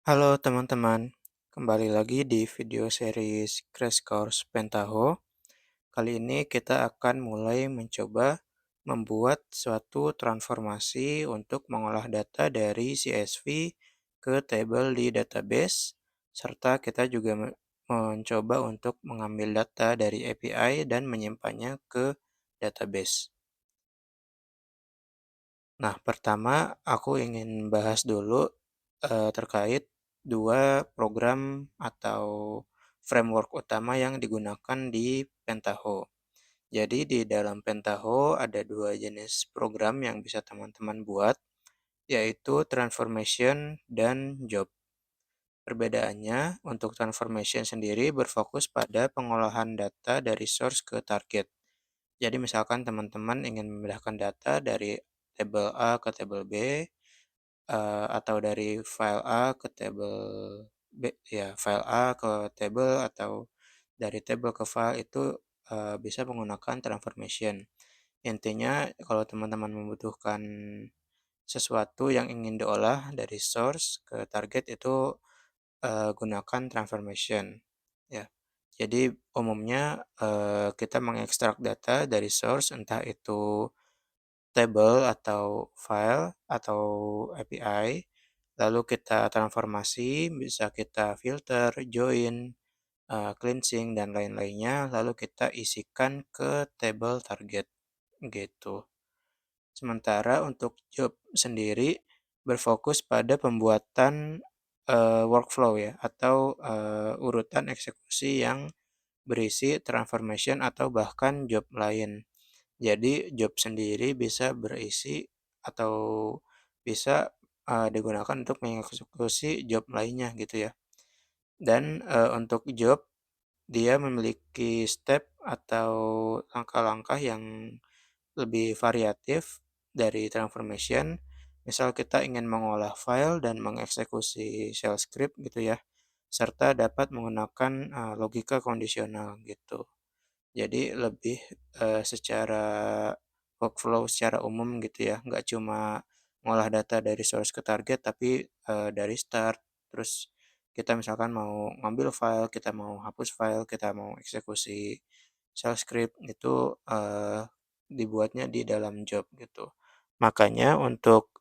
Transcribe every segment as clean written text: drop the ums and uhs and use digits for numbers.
Halo teman-teman, kembali lagi di video series Crash Course Pentaho. Kali ini kita akan mulai mencoba membuat suatu transformasi untuk mengolah data dari CSV ke tabel di database, serta kita juga mencoba untuk mengambil data dari API dan menyimpannya ke database. Nah, pertama aku ingin bahas dulu terkait dua program atau framework utama yang digunakan di Pentaho. Jadi di dalam Pentaho ada dua jenis program yang bisa teman-teman buat, yaitu transformation dan job. Perbedaannya, untuk transformation sendiri berfokus pada pengolahan data dari source ke target. Jadi misalkan teman-teman ingin memindahkan data dari tabel A ke tabel B, atau dari file A ke tabel B, ya file A ke tabel atau dari tabel ke file itu, bisa menggunakan transformation. Intinya kalau teman-teman membutuhkan sesuatu yang ingin diolah dari source ke target itu, gunakan transformation, ya. Jadi umumnya, kita mengekstrak data dari source entah itu table atau file atau API, lalu kita transformasi, bisa kita filter, join, cleansing, dan lain-lainnya, lalu kita isikan ke tabel target, gitu. Sementara untuk job sendiri berfokus pada pembuatan, workflow ya, atau, urutan eksekusi yang berisi transformation atau bahkan job lain. Jadi job sendiri bisa berisi atau bisa, digunakan untuk mengeksekusi job lainnya gitu ya. Dan, untuk job dia memiliki step atau langkah-langkah yang lebih variatif dari transformation. Misal kita ingin mengolah file dan mengeksekusi shell script gitu ya, serta dapat menggunakan, logika kondisional gitu. Jadi lebih, secara workflow secara umum gitu ya, nggak cuma ngolah data dari source ke target, tapi, dari start, terus kita misalkan mau ngambil file, kita mau hapus file, kita mau eksekusi shell script, itu, dibuatnya di dalam job gitu. Makanya untuk,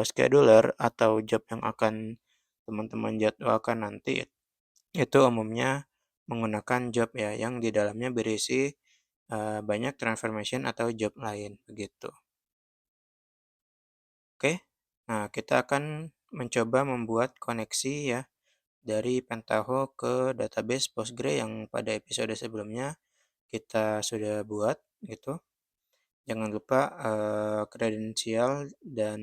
scheduler atau job yang akan teman-teman jadwalkan nanti, itu umumnya menggunakan job ya, yang di dalamnya berisi, banyak transformation atau job lain, begitu. Oke, nah kita akan mencoba membuat koneksi ya, dari Pentaho ke database Postgre yang pada episode sebelumnya kita sudah buat, gitu. Jangan lupa, kredensial dan,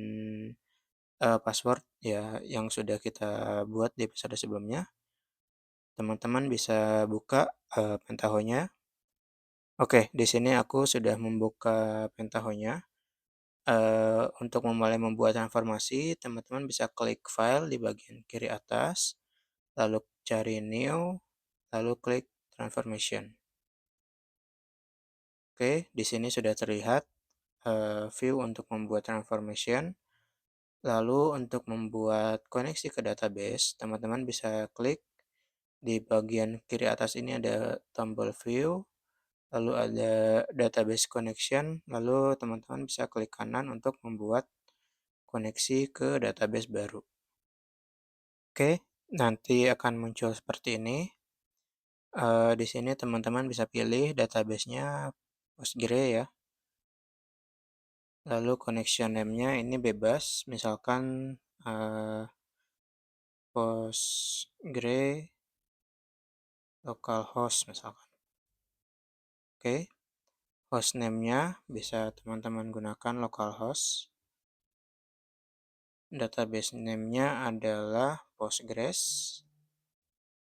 password ya yang sudah kita buat di episode sebelumnya. Teman-teman bisa buka, Pentaho-nya. Oke, di sini aku sudah membuka Pentaho-nya. Untuk memulai membuat transformasi, teman-teman bisa klik file di bagian kiri atas, lalu cari new, lalu klik transformation. Oke, di sini sudah terlihat, view untuk membuat transformation. Lalu untuk membuat koneksi ke database, teman-teman bisa klik di bagian kiri atas ini ada tombol view, lalu ada database connection, lalu teman-teman bisa klik kanan untuk membuat koneksi ke database baru. Oke, nanti akan muncul seperti ini. Di sini teman-teman bisa pilih database-nya Postgre ya. Lalu connection name-nya ini bebas, misalkan eh, Postgre localhost misalkan. Oke, hostname-nya bisa teman-teman gunakan localhost. Database name-nya adalah Postgres.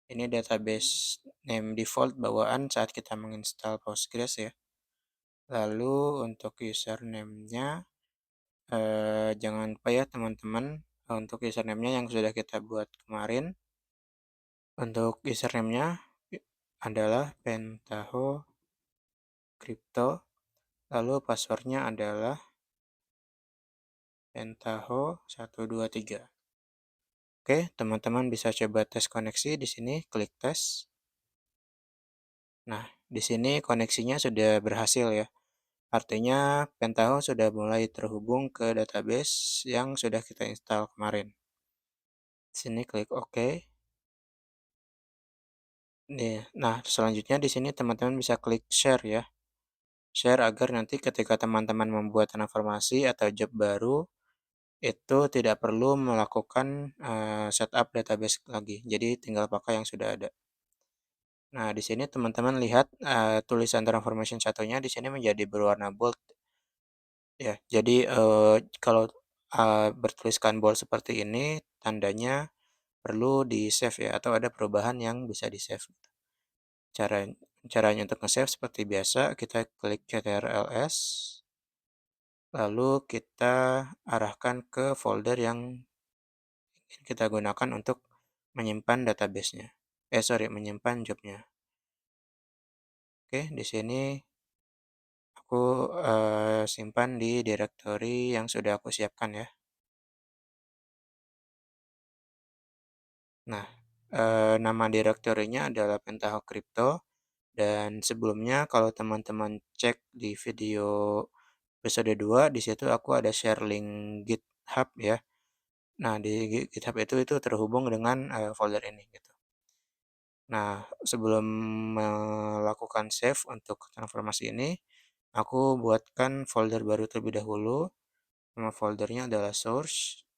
Ini database name default bawaan saat kita menginstal Postgres ya. Lalu untuk username-nya, jangan lupa ya teman-teman, untuk username-nya yang sudah kita buat kemarin. Untuk username-nya adalah Pentaho Crypto, lalu password-nya adalah Pentaho 123. Oke, teman-teman bisa coba tes koneksi di sini, klik tes. Nah, di sini koneksinya sudah berhasil ya. Artinya Pentaho sudah mulai terhubung ke database yang sudah kita install kemarin. Di sini klik OK. Nih, nah selanjutnya di sini teman-teman bisa klik share ya. Share agar nanti ketika teman-teman membuat transformasi atau job baru, itu tidak perlu melakukan setup database lagi. Jadi tinggal pakai yang sudah ada. Nah, di sini teman-teman lihat tulisan transformation satunya di sini menjadi berwarna bold ya. Jadi kalau bertuliskan bold seperti ini tandanya perlu di-save ya atau ada perubahan yang bisa di-save. Cara caranya untuk nge-save seperti biasa, kita klik CTRL-S, lalu kita arahkan ke folder yang ingin kita gunakan untuk menyimpan database-nya. Sorry, menyimpan job-nya. Oke, di sini aku simpan di directory yang sudah aku siapkan ya. Nah, nama direktorinya adalah Pentaho Crypto dan sebelumnya kalau teman-teman cek di video episode 2 di situ aku ada share link GitHub ya. Nah, di GitHub itu terhubung dengan folder ini gitu. Nah, sebelum melakukan save untuk transformasi ini, aku buatkan folder baru terlebih dahulu. Nama foldernya adalah source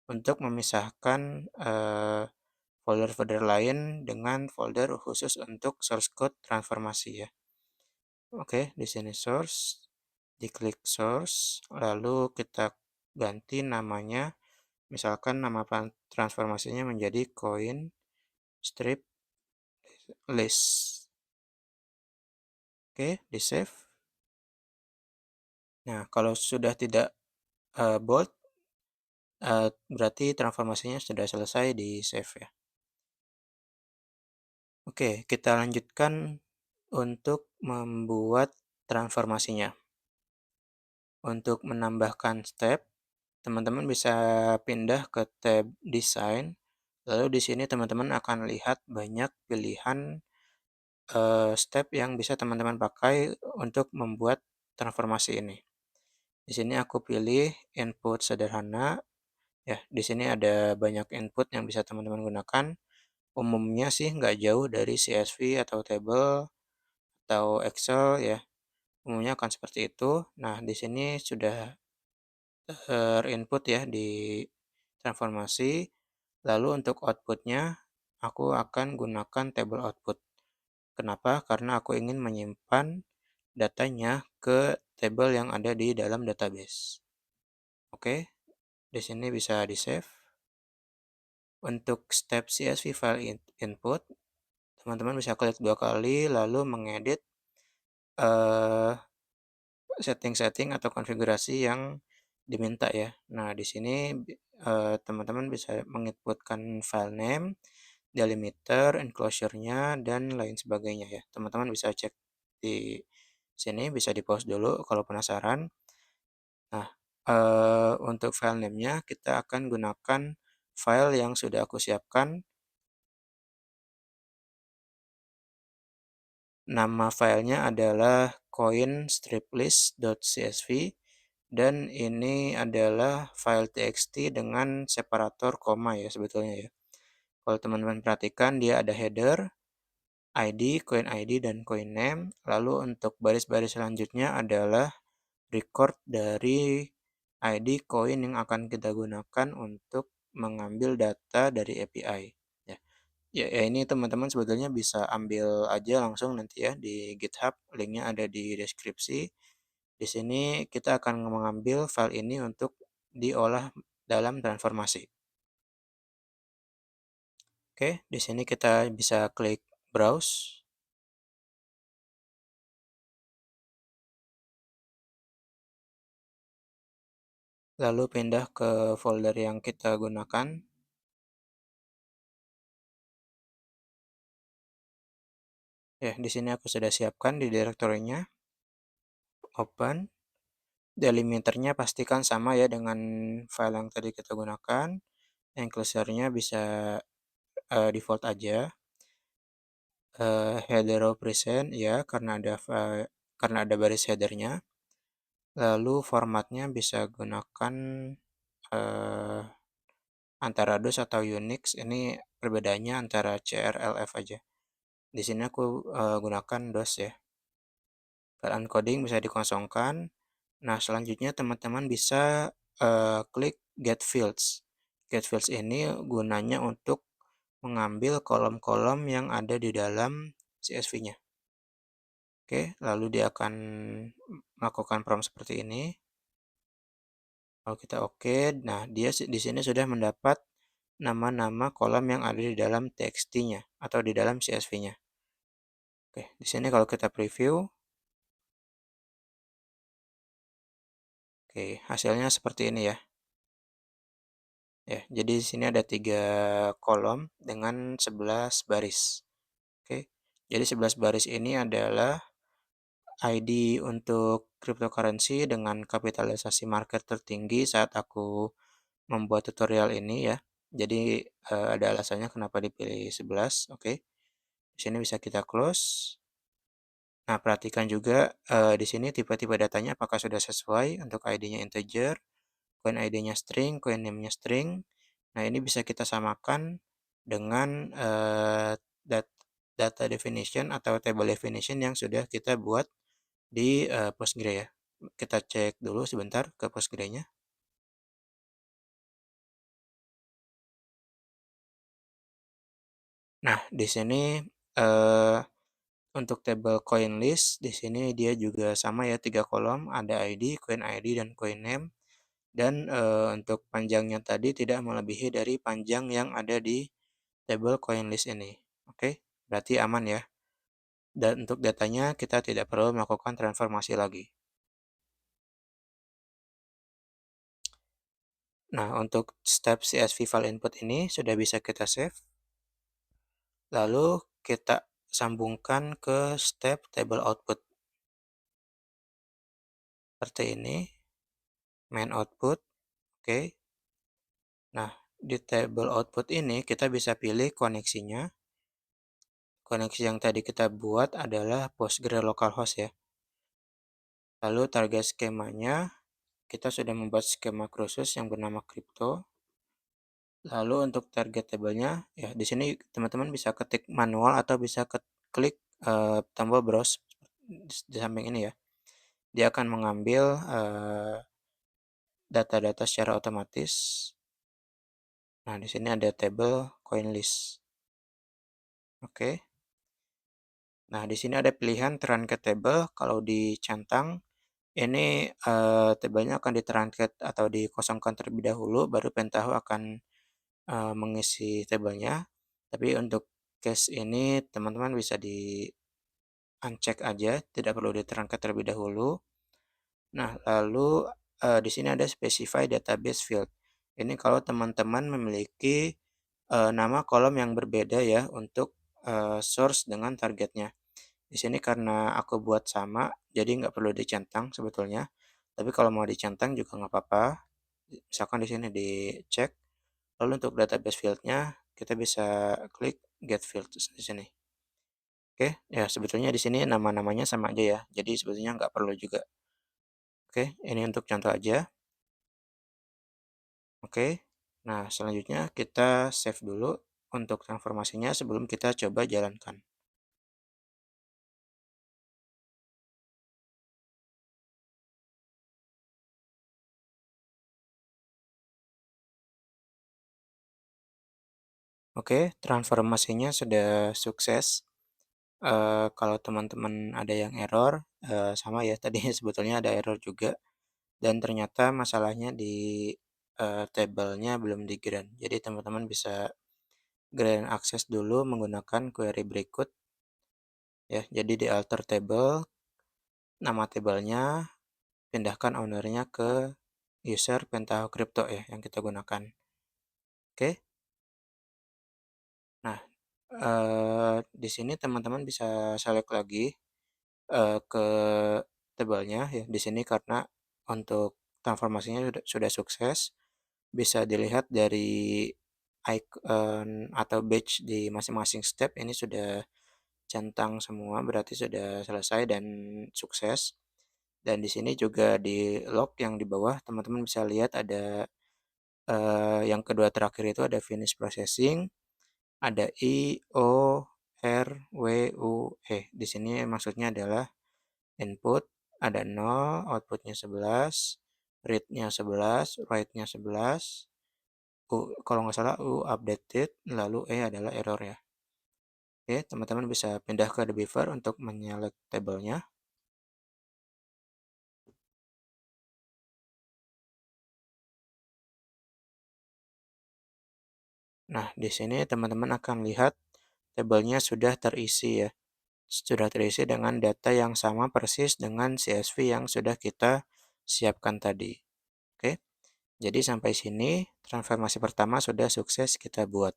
untuk memisahkan folder-folder lain dengan folder khusus untuk source code transformasi ya. Oke, di sini source, diklik source, lalu kita ganti namanya, misalkan nama transformasinya menjadi coin strip list. Oke, di save. Nah, kalau sudah tidak bold, berarti transformasinya sudah selesai di save ya. Oke, kita lanjutkan untuk membuat transformasinya. Untuk menambahkan step, teman-teman bisa pindah ke tab design. Lalu di sini teman-teman akan lihat banyak pilihan step yang bisa teman-teman pakai untuk membuat transformasi ini. Di sini aku pilih input sederhana. Ya, di sini ada banyak input yang bisa teman-teman gunakan. Umumnya sih nggak jauh dari CSV atau table atau Excel ya. Umumnya akan seperti itu. Nah, di sini sudah terinput ya di transformasi. Lalu untuk outputnya, aku akan gunakan table output. Kenapa? Karena aku ingin menyimpan datanya ke table yang ada di dalam database. Oke, di sini bisa di-save. Untuk step CSV file input, teman-teman bisa klik 2 kali lalu mengedit eh, setting-setting atau konfigurasi yang diminta ya. Nah, di sini teman-teman bisa menginputkan file name, delimiter, enclosure-nya, dan lain sebagainya ya. Teman-teman bisa cek di sini, bisa di-pause dulu kalau penasaran. Nah, untuk file name-nya kita akan gunakan file yang sudah aku siapkan. Nama filenya adalah coinstriplist.csv dan ini adalah file txt dengan separator koma ya sebetulnya ya. Kalau teman-teman perhatikan dia ada header, ID, coin ID, dan coin name. Lalu untuk baris-baris selanjutnya adalah record dari ID koin yang akan kita gunakan untuk mengambil data dari API. Ya, ya ini teman-teman sebetulnya bisa ambil aja langsung nanti ya di GitHub, linknya ada di deskripsi. Di sini kita akan mengambil file ini untuk diolah dalam transformasi. Oke, di sini kita bisa klik browse, lalu pindah ke folder yang kita gunakan. Ya, di sini aku sudah siapkan di direktorinya. Open. Delimiternya pastikan sama ya dengan file yang tadi kita gunakan. enclosure-nya bisa, default aja, header row present ya karena ada baris header-nya, lalu formatnya bisa gunakan, eee, antara DOS atau Unix, ini perbedaannya antara CRLF aja. Di sini aku, gunakan DOS ya. File encoding bisa dikosongkan. Nah, selanjutnya teman-teman bisa, klik Get Fields. Get Fields ini gunanya untuk mengambil kolom-kolom yang ada di dalam CSV-nya. Oke, lalu dia akan melakukan prompt seperti ini. Kalau kita oke, nah dia di sini sudah mendapat nama-nama kolom yang ada di dalam txt-nya atau di dalam CSV-nya. Oke, di sini kalau kita preview, oke, hasilnya seperti ini ya. Ya, jadi di sini ada 3 kolom dengan 11 baris. Oke. Jadi 11 baris ini adalah ID untuk cryptocurrency dengan kapitalisasi market tertinggi saat aku membuat tutorial ini ya. Jadi ada alasannya kenapa dipilih 11. Oke. Di sini bisa kita close. Nah, perhatikan juga di sini tipe-tipe datanya apakah sudah sesuai untuk ID-nya integer, coin ID-nya string, coin name-nya string. Nah, ini bisa kita samakan dengan data definition atau table definition yang sudah kita buat di Postgre ya. Kita cek dulu sebentar ke Postgre-nya. Nah, di sini eh, untuk table coin list di sini dia juga sama ya 3 kolom, ada ID, coin ID dan coin name. Dan untuk panjangnya tadi tidak melebihi dari panjang yang ada di table coin list ini. Oke, berarti aman ya. Dan untuk datanya kita tidak perlu melakukan transformasi lagi. Nah, untuk step CSV file input ini sudah bisa kita save. Lalu kita sambungkan ke step table output. Seperti ini, main output. Oke. Nah, di table output ini kita bisa pilih koneksinya. Koneksi yang tadi kita buat adalah Postgre localhost ya. Lalu target skemanya, kita sudah membuat skema khusus yang bernama crypto. Lalu untuk target tabelnya, ya di sini teman-teman bisa ketik manual atau bisa klik tombol browse di samping ini ya. Dia akan mengambil data-data secara otomatis. Nah, di sini ada tabel coin list. Oke. Nah, di sini ada pilihan truncate table. Kalau dicentang, ini tabelnya akan ditruncate atau dikosongkan terlebih dahulu, baru Pentaho akan mengisi tabelnya. Tapi untuk case ini, teman-teman bisa di uncheck aja, tidak perlu ditruncate terlebih dahulu. Nah, lalu di sini ada specify database field. Ini kalau teman-teman memiliki nama kolom yang berbeda ya untuk source dengan targetnya. Di sini karena aku buat sama, jadi nggak perlu dicentang sebetulnya. Tapi kalau mau dicentang juga nggak apa-apa. Misalkan di sini dicek. Lalu untuk database field-nya, kita bisa klik get field di sini. Oke, ya sebetulnya di sini nama-namanya sama aja ya. Jadi sebetulnya nggak perlu juga. Oke, ini untuk contoh aja. Oke, nah selanjutnya kita save dulu untuk transformasinya sebelum kita coba jalankan. Oke, transformasinya sudah sukses. Kalau teman-teman ada yang error, sama ya tadi sebetulnya ada error juga dan ternyata masalahnya di tabelnya belum di-grant. Jadi teman-teman bisa grant akses dulu menggunakan query berikut ya. Jadi di alter table, nama tabelnya, pindahkan ownernya ke user Pentaho Crypto ya yang kita gunakan. Oke. Nah, di sini teman-teman bisa select lagi ke tabelnya ya di sini karena untuk transformasinya sudah sukses. Bisa dilihat dari icon atau badge di masing-masing step ini sudah centang semua, berarti sudah selesai dan sukses. Dan di sini juga di log yang di bawah teman-teman bisa lihat ada, yang kedua terakhir itu ada finish processing, ada I, O, R, W, U, E. Di sini maksudnya adalah input ada 0, outputnya 11, read-nya 11, write-nya 11, kalau nggak salah U updated, lalu E adalah error ya. Oke, teman-teman bisa pindah ke The Beaver untuk menyelect tabelnya. Nah, di sini teman-teman akan lihat tabelnya sudah terisi ya. Sudah terisi dengan data yang sama persis dengan CSV yang sudah kita siapkan tadi. Oke, jadi sampai sini transformasi pertama sudah sukses kita buat.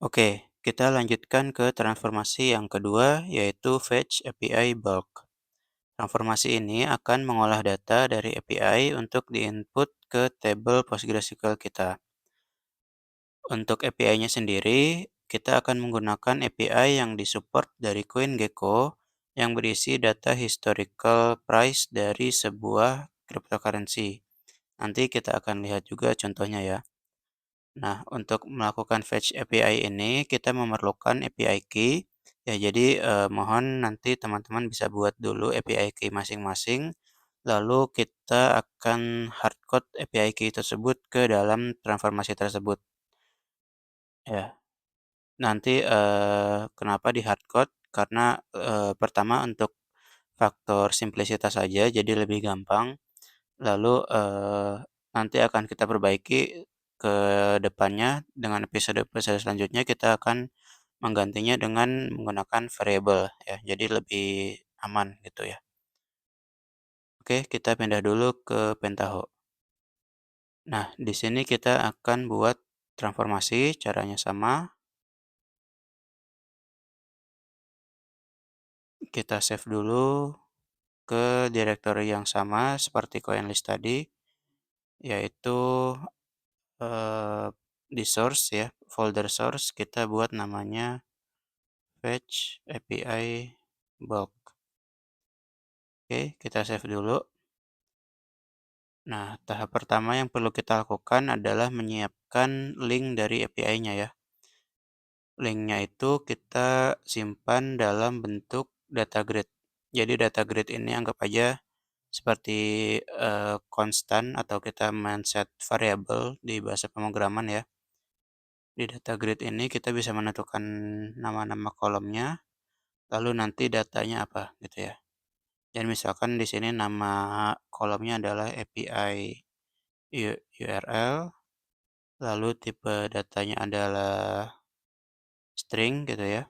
Oke, kita lanjutkan ke transformasi yang kedua, yaitu Fetch API Bulk. Transformasi ini akan mengolah data dari API untuk diinput ke tabel PostgreSQL kita. Untuk API-nya sendiri, kita akan menggunakan API yang disupport dari CoinGecko yang berisi data historical price dari sebuah cryptocurrency. Nanti kita akan lihat juga contohnya ya. Nah, untuk melakukan fetch API ini, kita memerlukan API key. Ya, jadi mohon nanti teman-teman bisa buat dulu API key masing-masing, lalu kita akan hardcode API key tersebut ke dalam transformasi tersebut. Ya, nanti kenapa di hardcode? Karena pertama untuk faktor simplicitas saja, jadi lebih gampang. Lalu nanti akan kita perbaiki ke depannya dengan episode-episode selanjutnya kita akan menggantinya dengan menggunakan variabel ya, jadi lebih aman gitu ya. Oke, kita pindah dulu ke Pentaho. Nah, di sini kita akan buat transformasi, caranya sama. Kita save dulu ke directory yang sama seperti CoinList tadi, yaitu di source ya, folder source kita buat namanya Fetch API Bulk. Oke, kita save dulu. Nah, tahap pertama yang perlu kita lakukan adalah menyiapkan link dari API-nya ya. Linknya itu kita simpan dalam bentuk data grid. Jadi data grid ini anggap aja seperti konstan atau kita men-set variabel di bahasa pemrograman ya. Di data grid ini kita bisa menentukan nama-nama kolomnya, lalu nanti datanya apa gitu ya. Dan misalkan di sini nama kolomnya adalah API URL, lalu tipe datanya adalah string gitu ya.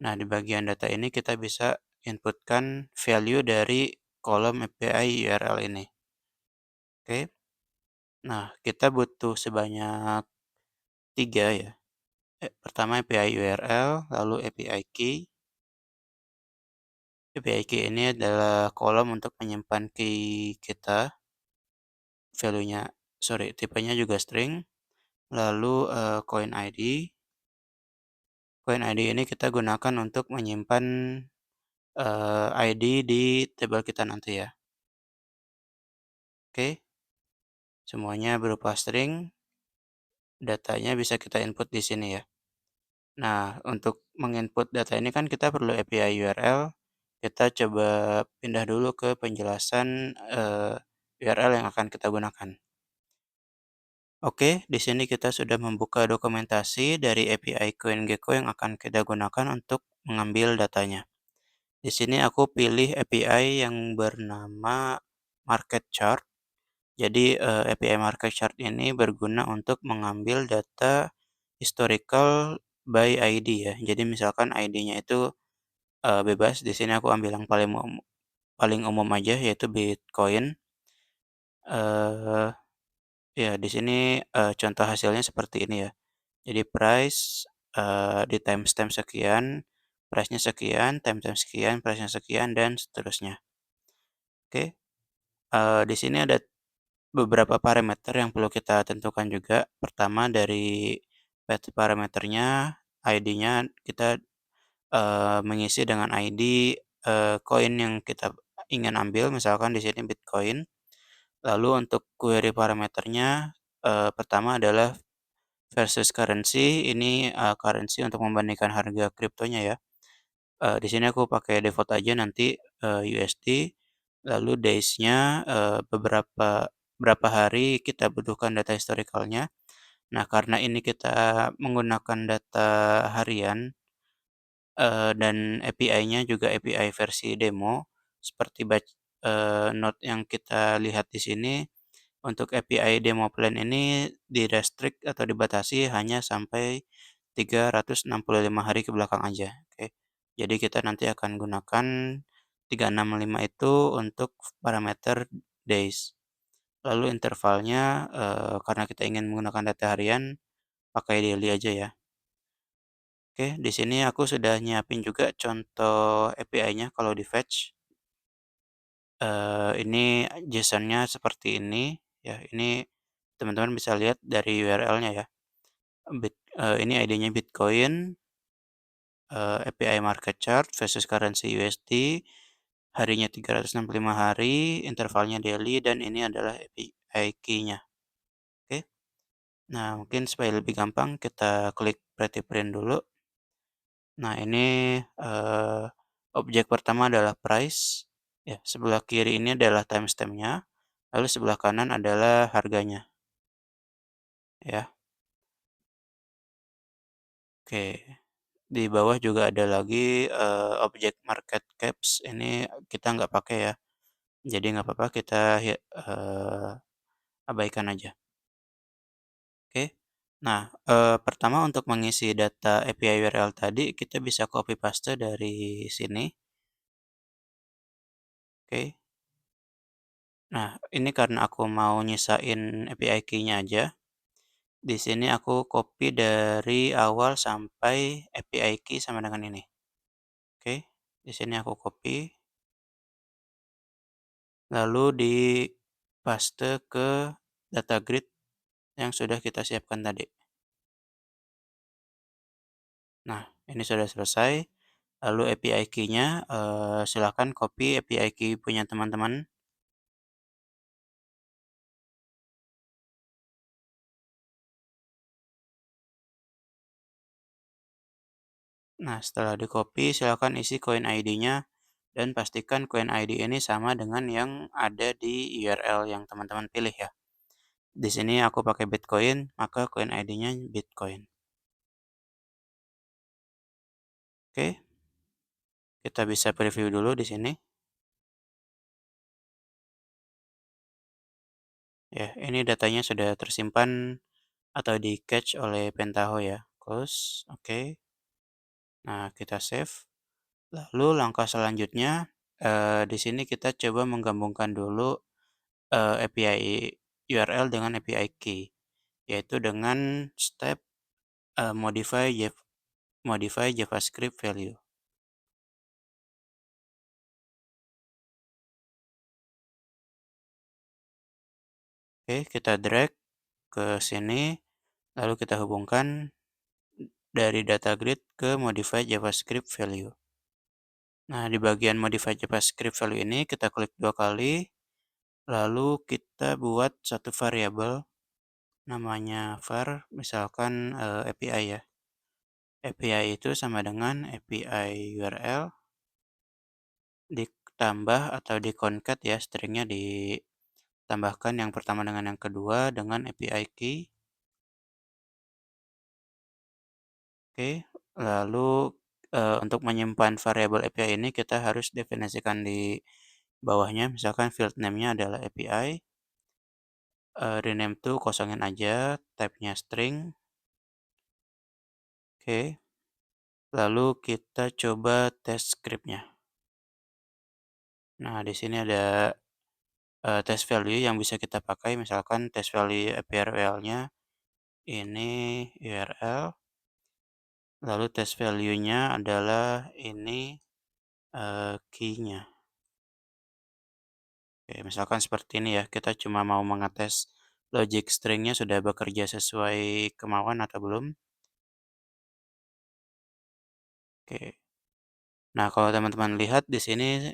Nah, di bagian data ini kita bisa inputkan value dari kolom API URL ini. Oke. Nah, kita butuh sebanyak 3 ya. Pertama API URL, lalu API key. API key ini adalah kolom untuk menyimpan key kita, value-nya, sorry, tipenya juga string. Lalu coin ID. Coin ID ini kita gunakan untuk menyimpan ID di tabel kita nanti ya. Oke, semuanya berupa string. Datanya bisa kita input di sini ya. Nah, untuk menginput data ini kan kita perlu API URL. Kita coba pindah dulu ke penjelasan URL yang akan kita gunakan. Oke, di sini kita sudah membuka dokumentasi dari API CoinGecko yang akan kita gunakan untuk mengambil datanya. Di sini aku pilih API yang bernama Market Chart. Jadi API Market Chart ini berguna untuk mengambil data historical by ID ya. Jadi misalkan ID-nya itu bebas. Di sini aku ambil yang paling umum aja yaitu Bitcoin. Eh ya di sini contoh hasilnya seperti ini ya. Jadi price di timestamp sekian, price-nya sekian, timestamp sekian, price-nya sekian dan seterusnya. Oke. Di sini ada beberapa parameter yang perlu kita tentukan juga. Pertama dari parameternya, ID-nya kita, mengisi dengan ID, koin yang kita ingin ambil, misalkan di sini Bitcoin. Lalu untuk query parameternya, pertama adalah versus currency, ini, currency untuk membandingkan harga kriptonya ya. Di sini aku pakai default aja nanti, USD, lalu days-nya, berapa hari kita butuhkan data historicalnya. Nah, karena ini kita menggunakan data harian, dan API-nya juga API versi demo, seperti note yang kita lihat di sini, untuk API demo plan ini di-restrict atau dibatasi hanya sampai 365 hari ke belakang aja, oke. Jadi kita nanti akan gunakan 365 itu untuk parameter days. Lalu intervalnya, karena kita ingin menggunakan data harian, pakai daily aja ya. Oke, di sini aku sudah nyiapin juga contoh API-nya kalau di-fetch. Ini JSON-nya seperti ini, ya, ini teman-teman bisa lihat dari URL-nya ya. Ini ID-nya Bitcoin, API market chart versus currency USD, harinya 365 hari, intervalnya daily, dan ini adalah API key-nya. Oke. Nah, mungkin supaya lebih gampang kita klik Pretty Print dulu. Nah, ini, objek pertama adalah price, ya, sebelah kiri ini adalah timestamp-nya, lalu sebelah kanan adalah harganya, ya. Oke. Di bawah juga ada lagi, objek market caps, ini kita nggak pakai ya, jadi nggak apa-apa kita abaikan aja, oke. Nah, pertama untuk mengisi data API URL tadi, kita bisa copy paste dari sini, oke. Nah, ini karena aku mau nyisain API key-nya aja, di sini aku copy dari awal sampai API key sama dengan ini, oke. Di sini aku copy, lalu di-paste ke data grid yang sudah kita siapkan tadi. Nah, ini sudah selesai, lalu API key-nya, silakan copy API key punya teman-teman. Nah, setelah di-copy silakan isi koin ID-nya dan pastikan koin ID ini sama dengan yang ada di URL yang teman-teman pilih ya. Di sini aku pakai Bitcoin, maka koin ID-nya Bitcoin. Oke, kita bisa preview dulu di sini. Ya, ini datanya sudah tersimpan atau di-cache oleh Pentaho ya. Close, oke. Nah, kita save. Lalu langkah selanjutnya, di sini kita coba menggabungkan dulu, API URL dengan API key, yaitu dengan step, modify JavaScript value. Oke, kita drag ke sini, lalu kita hubungkan dari data grid ke modify JavaScript value. Nah, di bagian modify JavaScript value ini kita klik 2 kali, lalu kita buat satu variabel namanya var, misalkan, API ya. API itu sama dengan API URL ditambah atau di-concat ya, stringnya ditambahkan yang pertama dengan yang kedua dengan API key. Oke, lalu, untuk menyimpan variabel API ini kita harus definisikan di bawahnya, misalkan field name-nya adalah API, rename to kosongin aja, type-nya string, oke. Lalu kita coba tes script-nya. Nah, di sini ada, test value yang bisa kita pakai, misalkan test value API URL-nya ini URL, lalu test value-nya adalah ini, key-nya. Oke, misalkan seperti ini ya, kita cuma mau mengetes logic stringnya sudah bekerja sesuai kemauan atau belum. Oke. Nah, kalau teman-teman lihat di sini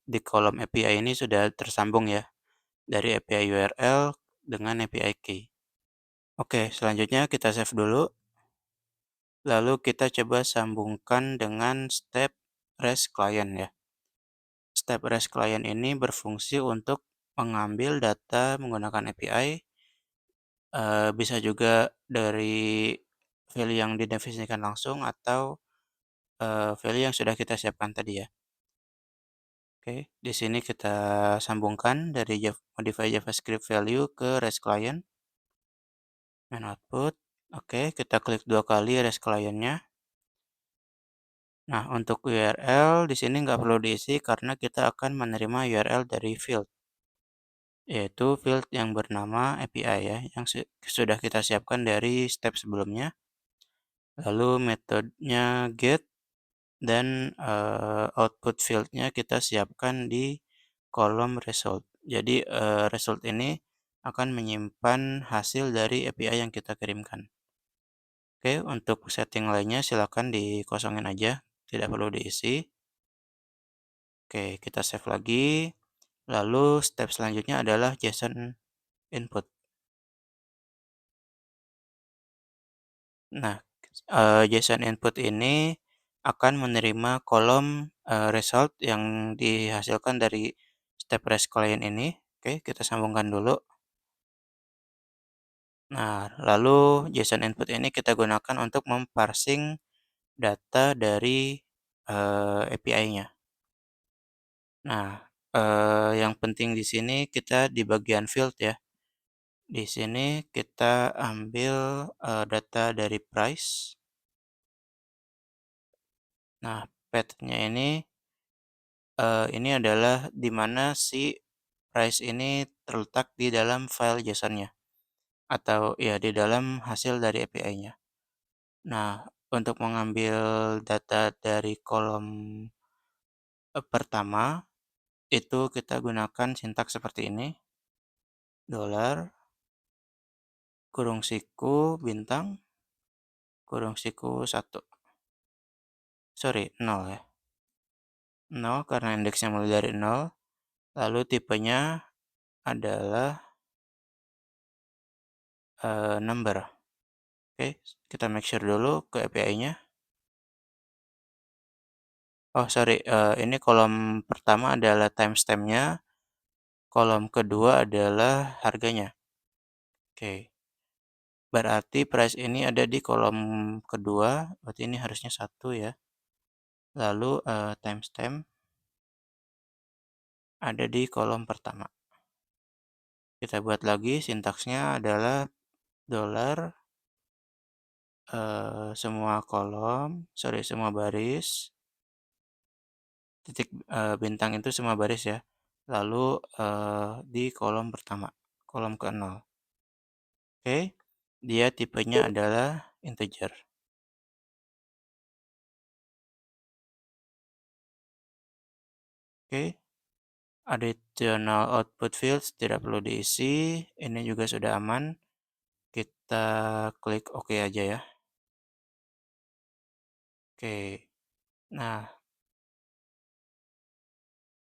di kolom API ini sudah tersambung ya, dari API URL dengan API key. Oke, selanjutnya kita save dulu, lalu kita coba sambungkan dengan step REST client ya. Step REST client ini berfungsi untuk mengambil data menggunakan API, bisa juga dari value yang didefinisikan langsung atau value yang sudah kita siapkan tadi ya. Oke, di sini kita sambungkan dari modify JavaScript value ke REST client, main output. Oke, kita klik dua kali REST client-nya. Nah, untuk URL di sini nggak perlu diisi karena kita akan menerima URL dari field, yaitu field yang bernama API ya, yang sudah kita siapkan dari step sebelumnya. Lalu metodenya get dan output field-nya kita siapkan di kolom result. Jadi result ini akan menyimpan hasil dari API yang kita kirimkan. Oke, untuk setting lainnya silakan dikosongin aja, tidak perlu diisi. Oke, kita save lagi. Lalu step selanjutnya adalah JSON input. Nah, JSON input ini akan menerima kolom result yang dihasilkan dari step REST client ini. Oke, kita sambungkan dulu. Nah, lalu JSON input ini kita gunakan untuk memparsing data dari API-nya. Nah, yang penting di sini kita di bagian field ya. Di sini kita ambil data dari price. Nah, path-nya ini adalah di mana si price ini terletak di dalam file JSON-nya atau ya di dalam hasil dari API-nya. Nah, untuk mengambil data dari kolom pertama itu kita gunakan sintaks seperti ini, dolar, kurung siku, bintang, kurung siku 1. Sorry, 0 ya. 0 karena indeksnya mulai dari 0. Lalu tipenya adalah number. Oke, kita make sure dulu ke API-nya. Oh, sorry, ini kolom pertama adalah timestamp-nya, kolom kedua adalah harganya. Oke, berarti price ini ada di kolom kedua, berarti ini harusnya 1 ya. Lalu timestamp ada di kolom pertama. Kita buat lagi sintaksnya adalah dolar semua kolom, sorry semua baris, titik bintang itu semua baris ya. Lalu di kolom pertama, kolom ke-0. Oke, dia tipenya adalah integer. Oke, additional output fields tidak perlu diisi. Ini juga sudah aman. Kita klik OK aja ya. Oke. Nah,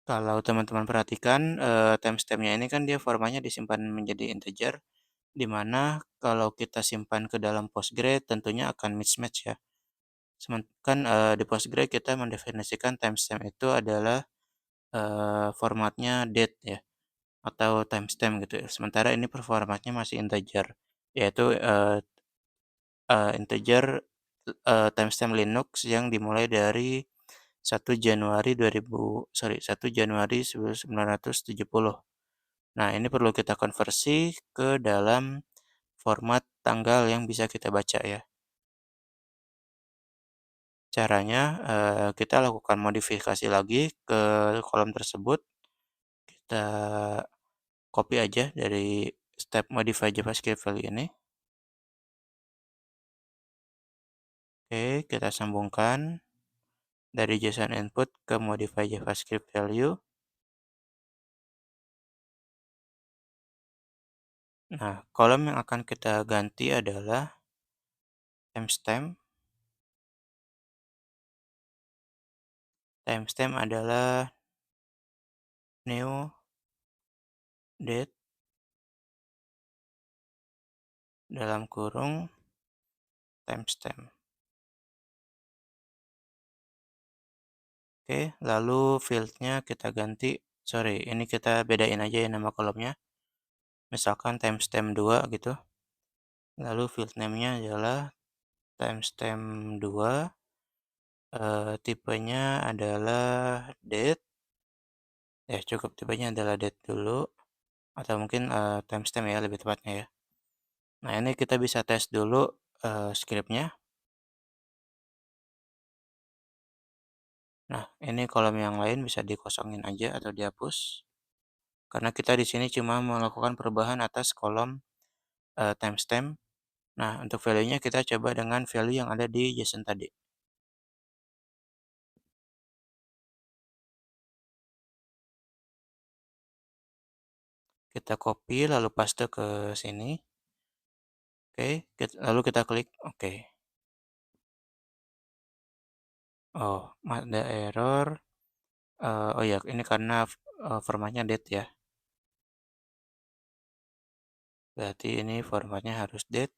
kalau teman-teman perhatikan timestamp-nya ini kan dia formatnya disimpan menjadi integer, di mana kalau kita simpan ke dalam Postgre tentunya akan mismatch ya. Kan di Postgre kita mendefinisikan timestamp itu adalah formatnya date ya atau timestamp gitu ya. Sementara ini formatnya masih integer, yaitu integer timestamp Linux yang dimulai dari 1 Januari 1970. Nah, ini perlu kita konversi ke dalam format tanggal yang bisa kita baca ya. Caranya, kita lakukan modifikasi lagi ke kolom tersebut. Kita copy aja dari step modify JavaScript value ini. Oke, kita sambungkan dari JSON input ke modify JavaScript value. Nah, kolom yang akan kita ganti adalah timestamp. Timestamp adalah new date dalam kurung timestamp. Oke, lalu fieldnya kita ganti. Sorry, ini kita bedain aja ya nama kolomnya. Misalkan timestamp 2 gitu. Lalu field name-nya adalah timestamp 2. Tipenya adalah date. Ya, cukup tipenya adalah date dulu. Atau mungkin timestamp ya lebih tepatnya ya. Nah, ini kita bisa tes dulu scriptnya. Nah, ini kolom yang lain bisa dikosongin aja atau dihapus. Karena kita di sini cuma melakukan perubahan atas kolom timestamp. Nah, untuk value-nya kita coba dengan value yang ada di JSON tadi. Kita copy lalu paste ke sini. Oke, lalu kita klik oke. Oh, ada error. Oh ya, ini karena formatnya date ya. Berarti ini formatnya harus date.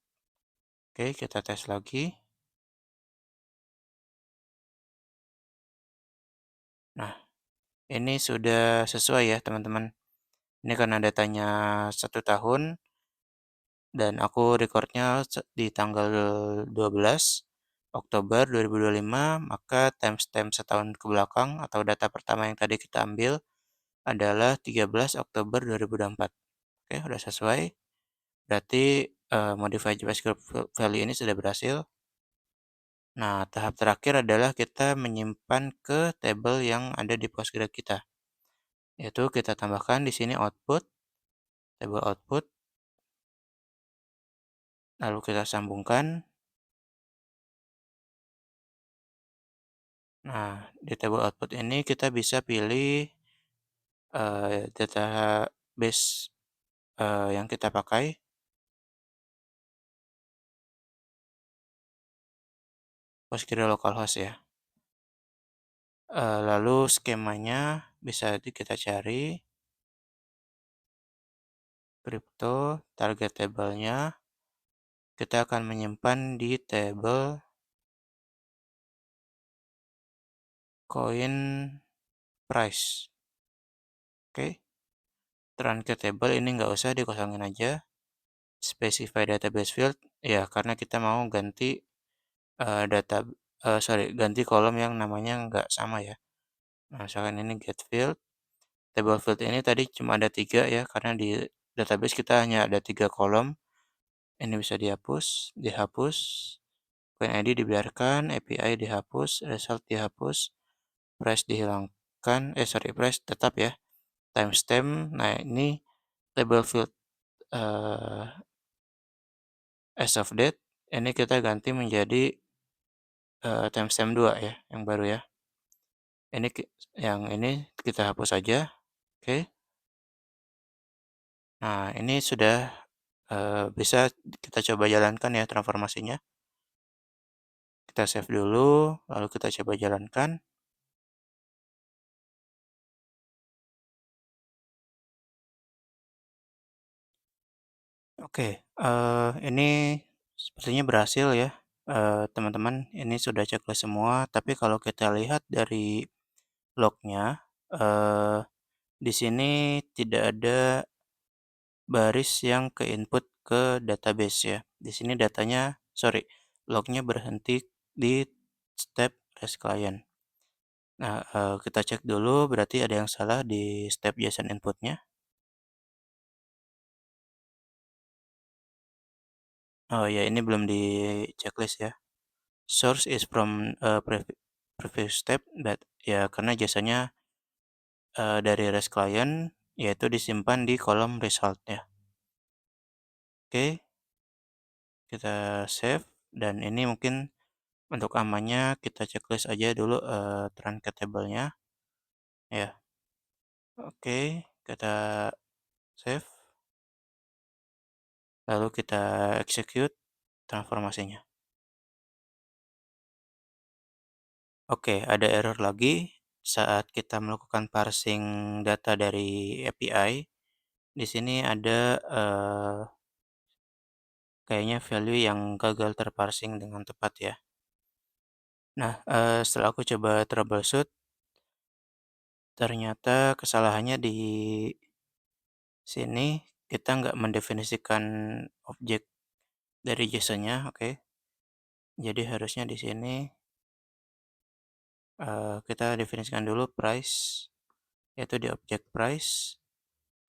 Oke, kita tes lagi. Nah, ini sudah sesuai ya teman-teman. Ini karena datanya 1 tahun dan aku recordnya di tanggal 12 Oktober 2025, maka timestamp setahun ke belakang atau data pertama yang tadi kita ambil adalah 13 Oktober 2024. Oke, udah sesuai. Berarti modify JavaScript value ini sudah berhasil. Nah, tahap terakhir adalah kita menyimpan ke table yang ada di Postgres kita. Yaitu kita tambahkan di sini output, table output, lalu kita sambungkan. Nah, di table output ini kita bisa pilih database yang kita pakai, Postgres localhost ya. Lalu skemanya bisa kita cari, crypto, target table-nya, kita akan menyimpan di table coin price. Oke, run ke table ini nggak usah dikosongin aja. Specify database field, ya karena kita mau ganti ganti kolom yang namanya nggak sama ya. Nah, misalkan ini get field, table field ini tadi cuma ada 3 ya, karena di database kita hanya ada 3 kolom. Ini bisa dihapus, coin ID dibiarkan, API dihapus, result dihapus, price dihilangkan, price tetap ya, timestamp. Nah, ini table field uh, as of date, ini kita ganti menjadi timestamp 2 ya, yang baru ya. Ini yang ini kita hapus saja. Oke. Nah, ini sudah bisa kita coba jalankan ya transformasinya. Kita save dulu, lalu kita coba jalankan. Oke, ini sepertinya berhasil ya, teman-teman. Ini sudah checklist semua, tapi kalau kita lihat dari lognya, eh, di sini tidak ada baris yang ke input ke database ya. Di sini lognya berhenti di step REST client. Nah, kita cek dulu berarti ada yang salah di step JSON inputnya. Oh ya, ini belum di checklist ya. Source is from previous step, but ya karena jasanya dari REST client yaitu disimpan di kolom result ya. Oke, kita save dan ini mungkin untuk amannya kita checklist aja dulu table-nya ya. Oke, kita save. lalu kita execute transformasinya. Oke, ada error lagi saat kita melakukan parsing data dari API. Di sini ada kayaknya value yang gagal terparsing dengan tepat ya. Nah, setelah aku coba troubleshoot, ternyata kesalahannya di sini kita nggak mendefinisikan objek dari JSON-nya, oke. Jadi harusnya di sini kita definisikan dulu price, yaitu di objek price,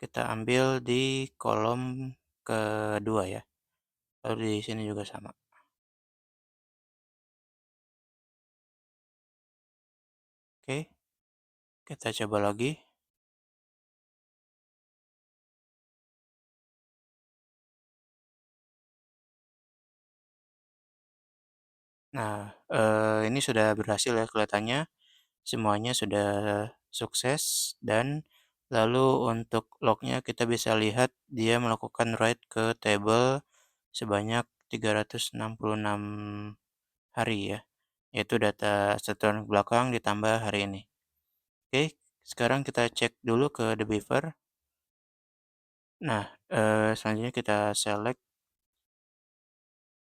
kita ambil di kolom kedua ya. Lalu di sini juga sama. Oke, kita coba lagi. Nah, ini sudah berhasil ya kelihatannya. Semuanya sudah sukses dan lalu untuk lognya kita bisa lihat dia melakukan write ke table sebanyak 366 hari ya, yaitu data satuan belakang ditambah hari ini. Oke, sekarang kita cek dulu ke The Beaver. Nah, selanjutnya kita select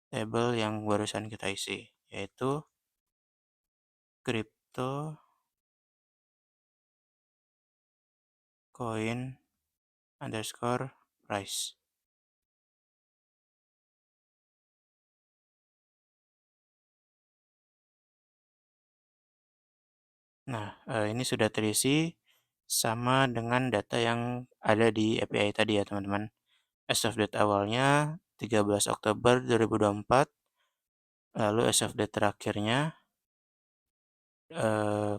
table yang barusan kita isi, yaitu crypto coin underscore price. Nah, ini sudah terisi sama dengan data yang ada di API tadi ya teman-teman. As of date awalnya 13 Oktober 2024, lalu as of date terakhirnya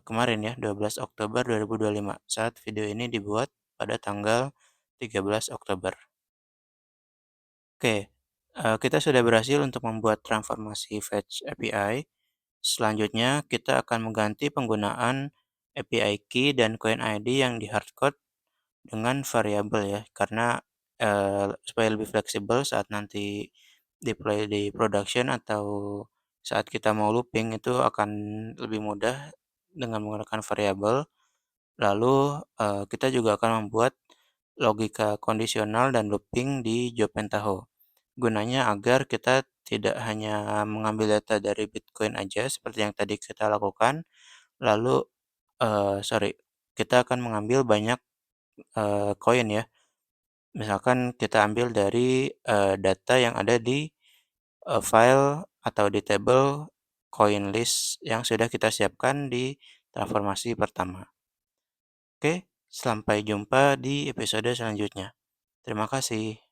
kemarin ya 12 Oktober 2025 saat video ini dibuat pada tanggal 13 Oktober. Oke, kita sudah berhasil untuk membuat transformasi fetch API. Selanjutnya, kita akan mengganti penggunaan API key dan coin ID yang di hardcode dengan variabel ya, karena supaya lebih fleksibel saat nanti deploy di production atau saat kita mau looping itu akan lebih mudah dengan menggunakan variabel. Lalu, kita juga akan membuat logika kondisional dan looping di job Pentaho. Gunanya agar kita tidak hanya mengambil data dari Bitcoin aja seperti yang tadi kita lakukan, lalu kita akan mengambil banyak koin ya. Misalkan kita ambil dari data yang ada di file atau di table coin list yang sudah kita siapkan di transformasi pertama. Oke, sampai jumpa di episode selanjutnya. Terima kasih.